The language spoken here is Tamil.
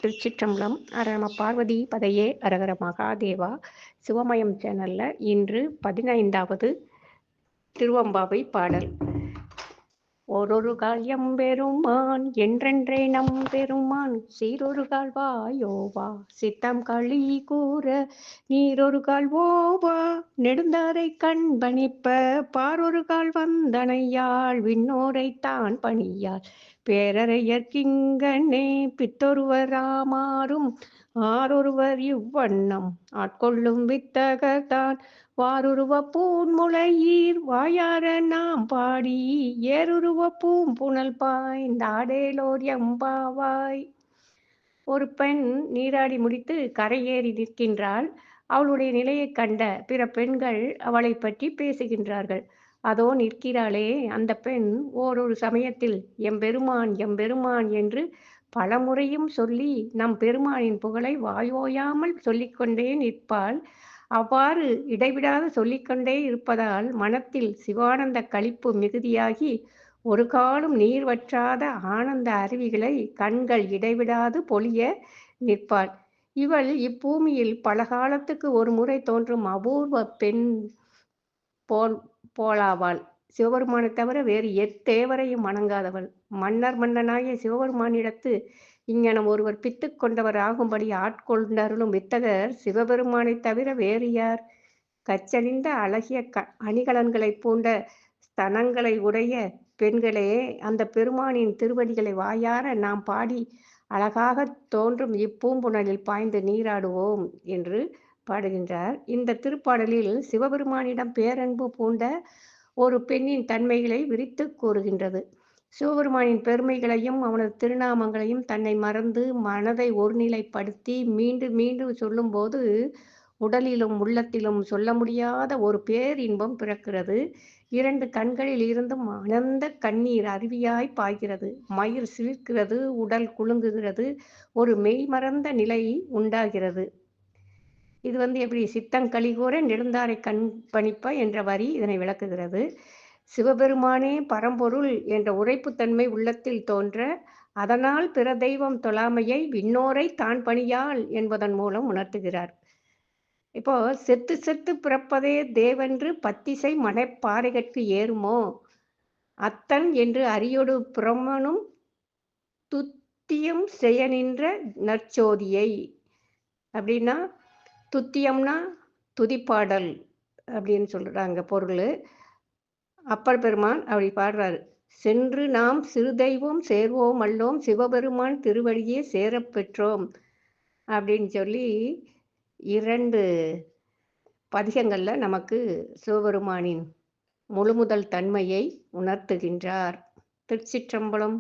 திருச்சிற்றம்பலம். நம பார்வதி பதையே அரகர மகாதேவா. சிவமயம் சேனல்ல இன்று 15வது திருவம்பாவை பாடல். ஓரொரு கால் எம்பெருமான் என்றென்றே நம் பெருமான் சீரொரு கால் வாயோவா சித்தம் களி கூற நீரொரு கால் ஓவா நெடுந்தாரை கண் பணிப்ப பாரொரு கால் வந்தனையாள் விண்ணோரை தான் பணியாள் பேரறையர்க்கிங்கனே பித்தொருவராமாறும் ஆரொருவர் இவ்வண்ணம் ஆட்கொள்ளும் வித்தகர்தான் வாருருவ பூன்முளையீர் வாயார நாம் பாடி ஏருருவ பூம்புணல் பாய்ந்தாடேலோர் எம்பாவாய். ஒரு பெண் நீராடி முடித்து கரையேறி நிற்கின்றாள். அவளுடைய நிலையைக் கண்ட பிற பெண்கள் அவளை பற்றி பேசுகின்றார்கள். அதோ நிற்கிறாளே அந்த பெண் ஓரொரு சமயத்தில் எம்பெருமான் எம்பெருமான் என்று பலமுறையும் சொல்லி நம் பெருமானின் புகழை வாயோயாமல் சொல்லிக்கொண்டே நிற்பாள். அவ்வாறு இடைவிடாது சொல்லிக்கொண்டே இருப்பதால் மனத்தில் சிவானந்த களிப்பு மிகுதியாகி ஒரு காலும் நீர் வற்றாத ஆனந்த அருவிகளை கண்கள் இடைவிடாது பொழிய நிற்பாள். இவள் இப்பூமியில் பல காலத்துக்கு ஒரு முறை தோன்றும் அபூர்வ பெண் போலாவாள். சிவபெருமானை தவிர வேறு எத்தேவரையும் வணங்காதவள். மன்னனாகிய சிவபெருமானிடத்து இங்ஙனம் ஒருவர் பித்து கொண்டவர் ஆகும்படி ஆட்கொண்டருளும் வித்தகர் சிவபெருமானை தவிர வேறு யார்? கச்சணிந்த அழகிய அணிகலன்களை பூண்ட ஸ்தனங்களை உடைய பெண்களே, அந்த பெருமானின் திருவடிகளை வாயார நாம் பாடி அழகாக தோன்றும் இப்பூம்புணலில் பாய்ந்து நீராடுவோம் என்று பாடுகின்றார். இந்த திருப்பாடலில் சிவபெருமானிடம் பேரன்பு பூண்ட ஒரு பெண்ணின் தன்மைகளை விரித்து கூறுகின்றது. சிவபெருமானின் பெருமைகளையும் அவனது திருநாமங்களையும் தன்னை மறந்து மனதை ஒருநிலைப்படுத்தி மீண்டும் மீண்டும் சொல்லும்போது உடலிலும் உள்ளத்திலும் சொல்ல முடியாத ஒரு பேரின்பம் பிறக்கிறது. 2 கண்களில் இருந்தும் ஆனந்த கண்ணீர் அருவியாய் பாய்கிறது. மயிர் சிலிர்க்கிறது, உடல் குலுங்குகிறது, ஒரு மெய்மறந்த நிலை உண்டாகிறது. இது எப்படி சித்தங்களி கூற நெடுந்தாரை கண் பணிப்ப என்ற வரி இதனை விளக்குகிறது. சிவபெருமானே பரம்பொருள் என்ற உரைப்புத்தன்மை உள்ளத்தில் தோன்ற அதனால் பிற தெய்வம் தொழாமையை விண்ணோரை தான் பணியாள் என்பதன் மூலம் உணர்த்துகிறார். இப்போ செத்து செத்து பிறப்பதே தேவென்று பத்திசை மனைப்பாறைகட்கு ஏறுமோ அத்தன் என்று அரியொடு பிரமனும் துத்தியம் செய்ய நின்ற நற்சோதியை. அப்படின்னா துத்தியம்னா துதிப்பாடல் அப்படின்னு சொல்றாங்க பொருள். அப்பர் பெருமான் அப்படி பாடுறாரு. சென்று நாம் சிறு தெய்வம் சேர்வோம் அல்லோம் சிவபெருமான் திருவடியே சேரப் பெற்றோம் அப்படின்னு சொல்லி 2 பதிகங்கள்ல நமக்கு சிவபெருமானின் முழுமுதல் தன்மையை உணர்த்துகின்றார். திருச்சிற்றம்பலம்.